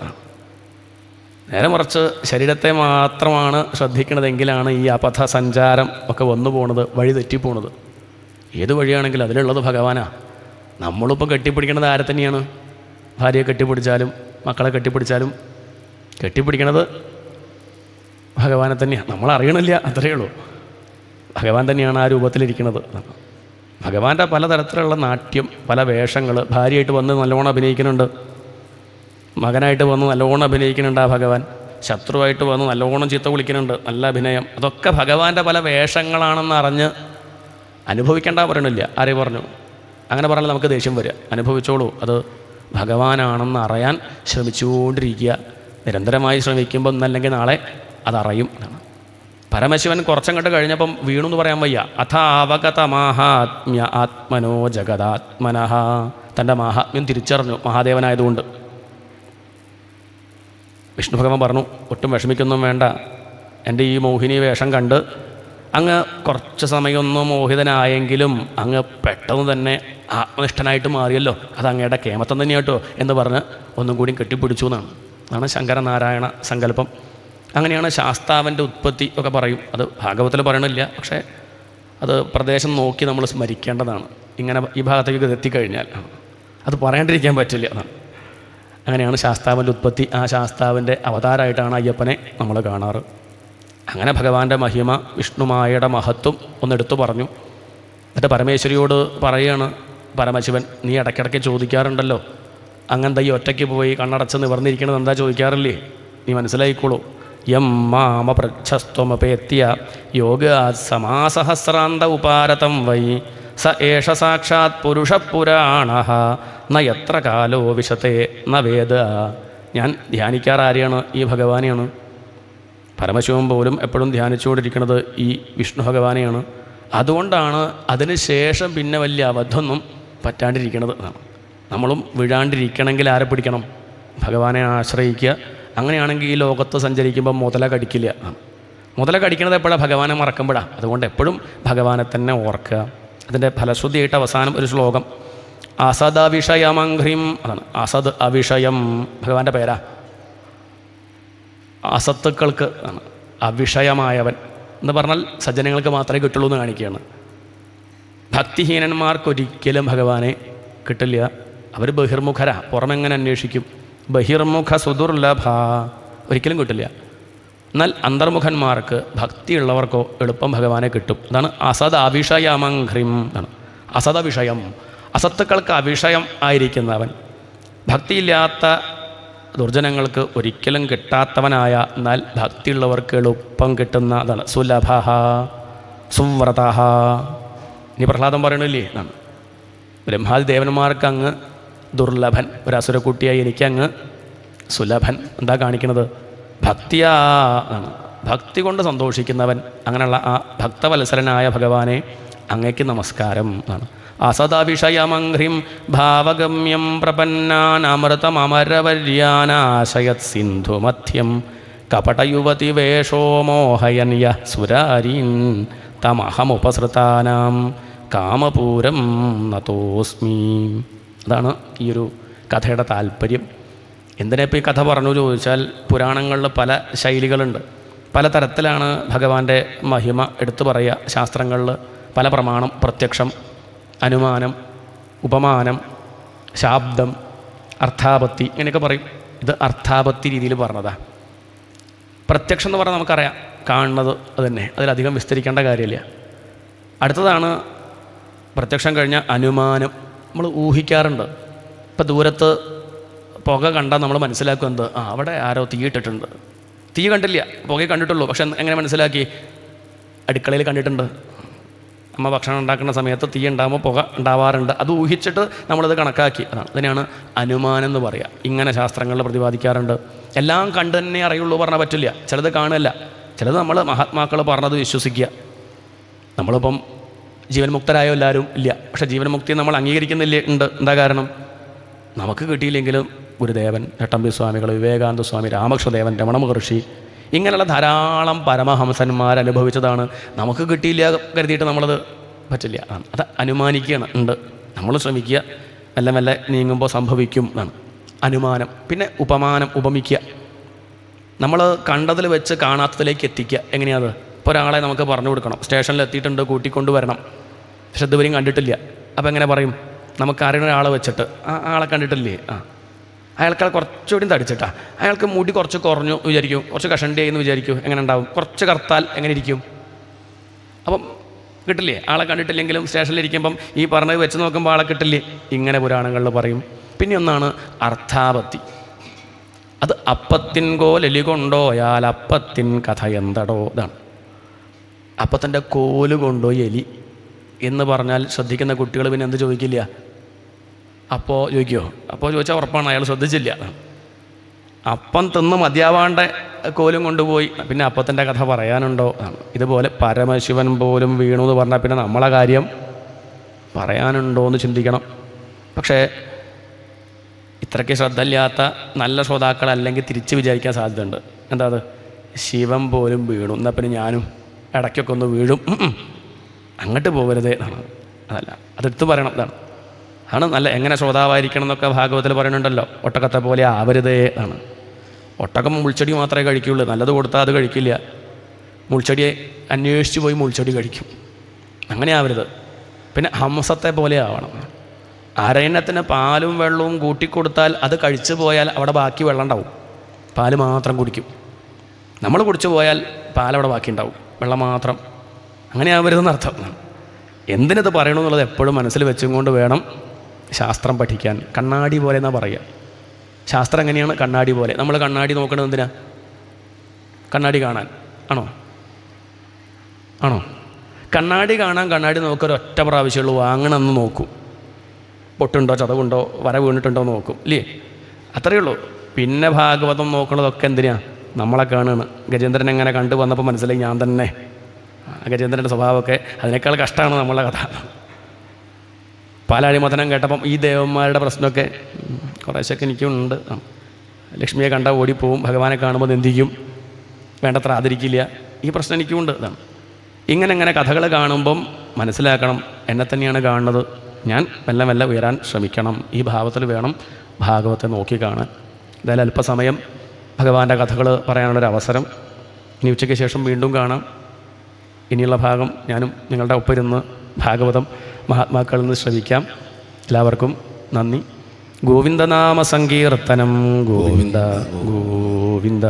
നേരെ മറിച്ച് ശരീരത്തെ മാത്രമാണ് ശ്രദ്ധിക്കുന്നതെങ്കിലാണ് ഈ അപഥ സഞ്ചാരം ഒക്കെ വന്നു പോണത്, വഴി തെറ്റിപ്പോണത്. ഏത് വഴിയാണെങ്കിലും അതിലുള്ളത് ഭഗവാനാ. നമ്മളിപ്പോൾ കെട്ടിപ്പിടിക്കുന്നത് ആരെ തന്നെയാണ്? ഭാര്യയെ കെട്ടിപ്പിടിച്ചാലും മക്കളെ കെട്ടിപ്പിടിച്ചാലും കെട്ടിപ്പിടിക്കണത് ഭഗവാനെ തന്നെയാണ്. നമ്മൾ അറിയണില്ല, അത്രയേ ഉള്ളൂ. ഭഗവാൻ തന്നെയാണ് ആ രൂപത്തിലിരിക്കുന്നത്. ഭഗവാന്റെ പലതരത്തിലുള്ള നാട്യം, പല വേഷങ്ങൾ. ഭാര്യയായിട്ട് വന്ന് നല്ലോണം അഭിനയിക്കുന്നുണ്ട്, മകനായിട്ട് വന്ന് നല്ലോണം അഭിനയിക്കുന്നുണ്ട് ആ ഭഗവാൻ. ശത്രുവായിട്ട് വന്ന് നല്ലോണം ചീത്ത വിളിക്കുന്നുണ്ട്, നല്ല അഭിനയം. അതൊക്കെ ഭഗവാന്റെ പല വേഷങ്ങളാണെന്ന് അറിഞ്ഞ് അനുഭവിക്കേണ്ട പറയണില്ല. ആരെയും പറഞ്ഞു? അങ്ങനെ പറഞ്ഞാൽ നമുക്ക് ദേഷ്യം വരിക. അനുഭവിച്ചോളൂ, അത് ഭഗവാനാണെന്ന് അറിയാൻ ശ്രമിച്ചുകൊണ്ടിരിക്കുക. നിരന്തരമായി ശ്രമിക്കുമ്പോൾ ഇന്നല്ലെങ്കിൽ നാളെ അതറിയും. പരമശിവൻ കുറച്ചങ്ങോട്ട് കഴിഞ്ഞപ്പം വീണു എന്ന് പറയാൻ വയ്യ. അഥാവഗത മാഹാത്മ്യ ആത്മനോ ജഗദാത്മനഃ. തൻ്റെ മാഹാത്മ്യം തിരിച്ചറിഞ്ഞു മഹാദേവനായതുകൊണ്ട്. വിഷ്ണു ഭഗവാൻ പറഞ്ഞു, ഒട്ടും വിഷമിക്കൊന്നും വേണ്ട. എൻ്റെ ഈ മോഹിനി വേഷം കണ്ട് അങ്ങ് കുറച്ച് സമയമൊന്നും മോഹിതനായെങ്കിലും അങ്ങ് പെട്ടെന്ന് തന്നെ ആത്മനിഷ്ഠനായിട്ട് മാറിയല്ലോ. അത് അങ്ങയുടെ കേമത്തം തന്നെയാട്ടോ എന്ന് പറഞ്ഞ് ഒന്നും കൂടി കെട്ടിപ്പിടിച്ചു എന്നാണ്. അതാണ് ശങ്കരനാരായണ സങ്കല്പം. അങ്ങനെയാണ് ശാസ്താവിൻ്റെ ഉത്പത്തി ഒക്കെ പറയും. അത് ഭാഗവത്തിൽ പറയണില്ല, പക്ഷേ അത് പ്രദേശം നോക്കി നമ്മൾ സ്മരിക്കേണ്ടതാണ്. ഇങ്ങനെ ഈ ഭാഗത്തേക്ക് എത്തിക്കഴിഞ്ഞാൽ അത് പറയാണ്ടിരിക്കാൻ പറ്റില്ല. അതാണ് അങ്ങനെയാണ് ശാസ്താവിൻ്റെ ഉത്പത്തി. ആ ശാസ്താവിൻ്റെ അവതാരമായിട്ടാണ് അയ്യപ്പനെ നമ്മൾ കാണാറ്. അങ്ങനെ ഭഗവാന്റെ മഹിമ, വിഷ്ണുമായയുടെ മഹത്വം ഒന്നെടുത്തു പറഞ്ഞു. എന്നിട്ട് പരമേശ്വരിയോട് പറയുകയാണ് പരമശിവൻ, നീ ഇടയ്ക്കിടയ്ക്ക് ചോദിക്കാറുണ്ടല്ലോ, അങ്ങനത്തെ ഈ ഒറ്റയ്ക്ക് പോയി കണ്ണടച്ച് നിവർന്നിരിക്കണത് എന്താ ചോദിക്കാറില്ലേ? നീ മനസ്സിലായിക്കോളൂ. യം മാമ പ്രച്ഛസ്ത്വമപേത്യ യോഗാത് സമാസഹസ്രാന്ത ഉപാരതം വൈ സ ഏഷ സാക്ഷാത് പുരുഷപുരാണഃ ന യത്ര കാലോ വിശത്തെ ന വേദ. ഞാൻ ധ്യാനിക്കാറാരെയാണ്? ഈ ഭഗവാനെയാണ്. പരമശിവൻ പോലും എപ്പോഴും ധ്യാനിച്ചുകൊണ്ടിരിക്കുന്നത് ഈ വിഷ്ണു ഭഗവാനെയാണ്. അതുകൊണ്ടാണ് അതിന് ശേഷം പിന്നെ വലിയ അബദ്ധമൊന്നും പറ്റാണ്ടിരിക്കുന്നത്. നമ്മളും വീഴാണ്ടിരിക്കണമെങ്കിൽ ആരെ പിടിക്കണം? ഭഗവാനെ ആശ്രയിക്കുക. അങ്ങനെയാണെങ്കിൽ ഈ ലോകത്ത് സഞ്ചരിക്കുമ്പോൾ മുതല കടിക്കില്ല. മുതല കടിക്കുന്നത് എപ്പോഴാണ്? ഭഗവാനെ മറക്കുമ്പോഴാണ്. അതുകൊണ്ട് എപ്പോഴും ഭഗവാനെ തന്നെ ഓർക്കുക. അതിൻ്റെ ഫലശ്രുതിയായിട്ട് അവസാനം ഒരു ശ്ലോകം, അസദ് അവിഷയമംഘ്രിം. അതാണ് അസദ് അവിഷയം, ഭഗവാന്റെ പേരാ. അസത്തുക്കൾക്ക് ആണ് അവിഷയമായവൻ എന്ന് പറഞ്ഞാൽ സജ്ജനങ്ങൾക്ക് മാത്രമേ കിട്ടുള്ളൂ എന്ന് കാണിക്കുകയാണ്. ഭക്തിഹീനന്മാർക്കൊരിക്കലും ഭഗവാനെ കിട്ടില്ല. അവർ ബഹിർമുഖരാ, പുറമെങ്ങനെ അന്വേഷിക്കും? ബഹിർമുഖ സുദുർലഭ, ഒരിക്കലും കിട്ടില്ല. എന്നാൽ അന്തർമുഖന്മാർക്ക്, ഭക്തിയുള്ളവർക്കോ എളുപ്പം ഭഗവാനെ കിട്ടും. അതാണ് അസദ് അവിഷയമംഘ്രിം. ആണ് അസദ വിഷയം, അസത്തുക്കൾക്ക് അവിഷയം ആയിരിക്കുന്നവൻ. ഭക്തിയില്ലാത്ത ദുർജനങ്ങൾക്ക് ഒരിക്കലും കിട്ടാത്തവനായ, എന്നാൽ ഭക്തിയുള്ളവർക്ക് എളുപ്പം കിട്ടുന്ന അതാണ് സുലഭ സുവ്രത. ഇനി പ്രഹ്ലാദം പറയണില്ലേ എന്നാണ്, ബ്രഹ്മാദി ദേവന്മാർക്ക് അങ്ങ് ദുർലഭൻ, ഒരു അസുരക്കുട്ടിയായി എനിക്കങ്ങ് സുലഭൻ. എന്താ കാണിക്കുന്നത്? ഭക്തിയാ ആണ്. ഭക്തി കൊണ്ട് സന്തോഷിക്കുന്നവൻ, അങ്ങനെയുള്ള ആ ഭക്തവത്സരനായ ഭഗവാനെ അങ്ങയ്ക്ക് നമസ്കാരം എന്നാണ്. അസതവിഷയമംഘ്രിം ഭാവഗമ്യം പ്രപന്നാനമൃതമരവർയാനാശയത് സിന്ധുമധ്യം കപടയുവതി വേഷോ മോഹയൻ യഃ സുരാരീൻ തമഹമുപസൃതാനാം കാമപൂരം നതോസ്മി. അതാണ് ഈ ഒരു കഥയുടെ താല്പര്യം. എന്തിനാ ഇപ്പോൾ ഈ കഥ പറഞ്ഞു ചോദിച്ചാൽ, പുരാണങ്ങളിൽ പല ശൈലികളുണ്ട്, പല തരത്തിലാണ് ഭഗവാന്റെ മഹിമ എടുത്തു പറയുക. ശാസ്ത്രങ്ങളിൽ പല പ്രമാണം, പ്രത്യക്ഷം, അനുമാനം, ഉപമാനം, ശാബ്ദം, അർത്ഥാപത്തി ഇങ്ങനെയൊക്കെ പറയും. ഇത് അർത്ഥാപത്തി രീതിയിൽ പറഞ്ഞതാണ്. പ്രത്യക്ഷം എന്ന് പറഞ്ഞാൽ നമുക്കറിയാം, കാണുന്നത് അത് തന്നെ, അതിലധികം വിസ്തരിക്കേണ്ട കാര്യമില്ല. അടുത്തതാണ് പ്രത്യക്ഷം കഴിഞ്ഞാൽ അനുമാനം. നമ്മൾ ഊഹിക്കാറുണ്ട്. ഇപ്പം ദൂരത്ത് പുക കണ്ടാൽ നമ്മൾ മനസ്സിലാക്കും എന്ത്, അവിടെ ആരോ തീയിട്ടിട്ടുണ്ട്. തീ കണ്ടില്ല, പുകയെ കണ്ടിട്ടുള്ളൂ. പക്ഷെ എങ്ങനെ മനസ്സിലാക്കി? അടുക്കളയിൽ കണ്ടിട്ടുണ്ട്. അമ്മ ഭക്ഷണം ഉണ്ടാക്കുന്ന സമയത്ത് തീ ഉണ്ടാകുമ്പോൾ പുക ഉണ്ടാവാറുണ്ട്. അത് ഊഹിച്ചിട്ട് നമ്മളത് കണക്കാക്കി. അതാണ്, അതിനെയാണ് അനുമാനം എന്ന് പറയുക. ഇങ്ങനെ ശാസ്ത്രങ്ങളിൽ പ്രതിപാദിക്കാറുണ്ട്. എല്ലാം കണ്ടു തന്നെ അറിയുള്ളൂ പറഞ്ഞാൽ പറ്റില്ല. ചിലത് കാണുകയല്ല, ചിലത് നമ്മൾ മഹാത്മാക്കൾ പറഞ്ഞത് വിശ്വസിക്കുക. നമ്മളിപ്പം ജീവൻ മുക്തരായോ എല്ലാവരും ഇല്ല, പക്ഷേ ജീവൻ മുക്തി നമ്മൾ അംഗീകരിക്കുന്നില്ല. ഉണ്ട്. എന്താ കാരണം? നമുക്ക് കിട്ടിയില്ലെങ്കിലും ഗുരുദേവൻ, ചട്ടമ്പി സ്വാമികൾ, വിവേകാനന്ദ സ്വാമി, രാമകൃഷ്ണദേവൻ, രമണ മഹർഷി, ഇങ്ങനെയുള്ള ധാരാളം പരമഹംസന്മാരനുഭവിച്ചതാണ്. നമുക്ക് കിട്ടിയില്ല കരുതിയിട്ട് നമ്മളത് പറ്റില്ല. അത് അനുമാനിക്കുകയാണ്. ഉണ്ട്, നമ്മൾ ശ്രമിക്കുക, മെല്ലെ മെല്ലെ നീങ്ങുമ്പോൾ സംഭവിക്കും എന്നാണ് അനുമാനം. പിന്നെ ഉപമാനം, ഉപമിക്കുക. നമ്മൾ കണ്ടതിൽ വെച്ച് കാണാത്തതിലേക്ക് എത്തിക്കുക. എങ്ങനെയാത്? ഇപ്പോൾ ഒരാളെ നമുക്ക് പറഞ്ഞു കൊടുക്കണം, സ്റ്റേഷനിൽ എത്തിയിട്ടുണ്ട്, കൂട്ടിക്കൊണ്ടുവരണം, പക്ഷെ ഇതുവരെയും കണ്ടിട്ടില്ല. അപ്പോൾ എങ്ങനെ പറയും? നമുക്ക് അറിയുന്ന ഒരാളെ വെച്ചിട്ട്, ആ ആളെ കണ്ടിട്ടില്ലേ, അയാൾക്ക് കുറച്ചുകൂടി തടിച്ചിട്ടാ, അയാൾക്ക് മുടി കുറച്ച് കുറഞ്ഞു വിചാരിക്കും, കുറച്ച് കഷണ്ടി എന്ന് വിചാരിക്കും, എങ്ങനെ ഉണ്ടാവും? കുറച്ച് കറുത്താൽ എങ്ങനെ ഇരിക്കും? അപ്പം കിട്ടില്ലേ? ആളെ കണ്ടിട്ടില്ലെങ്കിലും സ്റ്റേഷനിലിരിക്കുമ്പം ഈ പറഞ്ഞത് വെച്ച് നോക്കുമ്പോൾ ആളെ കിട്ടില്ലേ? ഇങ്ങനെ പുരാണങ്ങളിൽ പറയും. പിന്നെ ഒന്നാണ് അർത്ഥാപത്തി. അത് അപ്പത്തിൻ കോലെലി കൊണ്ടോയാൽ അപ്പത്തിൻ കഥ എന്തടോ. ഇതാണ് അപ്പത്തിൻ്റെ കോല് കൊണ്ടോ എലി എന്ന് പറഞ്ഞാൽ ശ്രദ്ധിക്കുന്ന കുട്ടികൾ പിന്നെ എന്ത് ചോദിക്കില്ല? അപ്പോൾ ചോദിക്കുമോ? അപ്പോൾ ചോദിച്ചാൽ ഉറപ്പാണ് അയാൾ ശ്രദ്ധിച്ചില്ല. അപ്പം തിന്ന് മതിയാവാണ്ട കോലും കൊണ്ടുപോയി, പിന്നെ അപ്പത്തിൻ്റെ കഥ പറയാനുണ്ടോ? ഇതുപോലെ പരമശിവൻ പോലും വീണു എന്ന് പറഞ്ഞാൽ പിന്നെ നമ്മളെ കാര്യം പറയാനുണ്ടോ എന്ന് ചിന്തിക്കണം. പക്ഷേ ഇത്രയ്ക്ക് ശ്രദ്ധയില്ലാത്ത നല്ല ശ്രോതാക്കളല്ലെങ്കിൽ തിരിച്ച് വിചാരിക്കാൻ സാധ്യതയുണ്ട്. എന്താ അത്? ശിവൻ പോലും വീണു, എന്നാൽ പിന്നെ ഞാനും ഇടയ്ക്കൊക്കെ ഒന്ന് വീഴും, അങ്ങോട്ട് പോകരുതേ. അതല്ല, അതെടുത്ത് പറയണം. ആണ് നല്ല എങ്ങനെ ശ്രോതാവായിരിക്കണം എന്നൊക്കെ ഭാഗവതത്തിൽ പറയുന്നുണ്ടല്ലോ. ഒട്ടകത്തെ പോലെ ആവരുതേ ആണ്. ഒട്ടകം മുൾച്ചെടി മാത്രമേ കഴിക്കുകയുള്ളൂ, നല്ലത് കൊടുത്താൽ അത് കഴിക്കില്ല. മുൾച്ചെടിയെ അന്വേഷിച്ച് പോയി മുൾച്ചെടി കഴിക്കും. അങ്ങനെ ആവരുത്. പിന്നെ ഹംസത്തെ പോലെ ആവണം. അരയന്നത്തിന് പാലും വെള്ളവും കൂട്ടിക്കൊടുത്താൽ അത് കഴിച്ചു പോയാൽ അവിടെ ബാക്കി വെള്ളം ഉണ്ടാവും, പാല് മാത്രം കുടിക്കും. നമ്മൾ കുടിച്ചു പോയാൽ പാലവിടെ ബാക്കി ഉണ്ടാവും, വെള്ളം മാത്രം. അങ്ങനെ ആവരുതെന്നർത്ഥം. എന്തിനത് പറയണമെന്നുള്ളത് എപ്പോഴും മനസ്സിൽ വെച്ചും കൊണ്ട് വേണം ശാസ്ത്രം പഠിക്കാൻ. കണ്ണാടി പോലെ എന്നാണ് പറയുക. ശാസ്ത്രം എങ്ങനെയാണ്? കണ്ണാടി പോലെ. നമ്മൾ കണ്ണാടി നോക്കണത് എന്തിനാ? കണ്ണാടി കാണാൻ ആണോ? കണ്ണാടി കാണാൻ കണ്ണാടി നോക്കുക ഒരൊറ്റ പ്രാവശ്യമുള്ളൂ. വാങ്ങണമെന്ന് നോക്കും, പൊട്ടുണ്ടോ, ചതവുണ്ടോ, വര വീണിട്ടുണ്ടോ നോക്കും, ഇല്ലേ? അത്രയേ ഉള്ളൂ. പിന്നെ ഭാഗവതം നോക്കണതൊക്കെ എന്തിനാ? നമ്മളെ കാണുകയാണ്. ഗജേന്ദ്രൻ എങ്ങനെ കണ്ടു വന്നപ്പോൾ മനസ്സിലായി ഞാൻ തന്നെ. ഗജേന്ദ്രൻ്റെ സ്വഭാവമൊക്കെ അതിനേക്കാൾ കഷ്ടമാണ് നമ്മളെ കഥ. പാലാഴിമഥനം കേട്ടപ്പം ഈ ദേവന്മാരുടെ പ്രശ്നമൊക്കെ കുറേശ്ശൊക്കെ എനിക്കുണ്ട്. ലക്ഷ്മിയെ കണ്ടാൽ ഓടിപ്പോവും, ഭഗവാനെ കാണുമ്പോൾ എന്തിക്കും, വേണ്ടത്ര ആദരിക്കില്ല. ഈ പ്രശ്നം എനിക്കുമുണ്ട്. ഇതാണ് ഇങ്ങനെ കഥകൾ കാണുമ്പം മനസ്സിലാക്കണം, എന്നെ തന്നെയാണ് കാണുന്നത്, ഞാൻ മെല്ലെ മെല്ലെ ഉയരാൻ ശ്രമിക്കണം. ഈ ഭാവത്തിൽ വേണം ഭാഗവത്തെ നോക്കി കാണാൻ. എന്തായാലും അല്പസമയം ഭഗവാന്റെ കഥകൾ പറയാനുള്ളൊരവസരം. ഇനി ഉച്ചയ്ക്ക് ശേഷം വീണ്ടും കാണാം. ഇനിയുള്ള ഭാഗം ഞാനും നിങ്ങളുടെ ഒപ്പം ഭാഗവതം മഹാത്മാക്കളിൽ നിന്ന് ശ്രവിക്കാം. എല്ലാവർക്കും നന്ദി. ഗോവിന്ദനാമ സങ്കീർത്തനം. ഗോവിന്ദ ഗോവിന്ദ.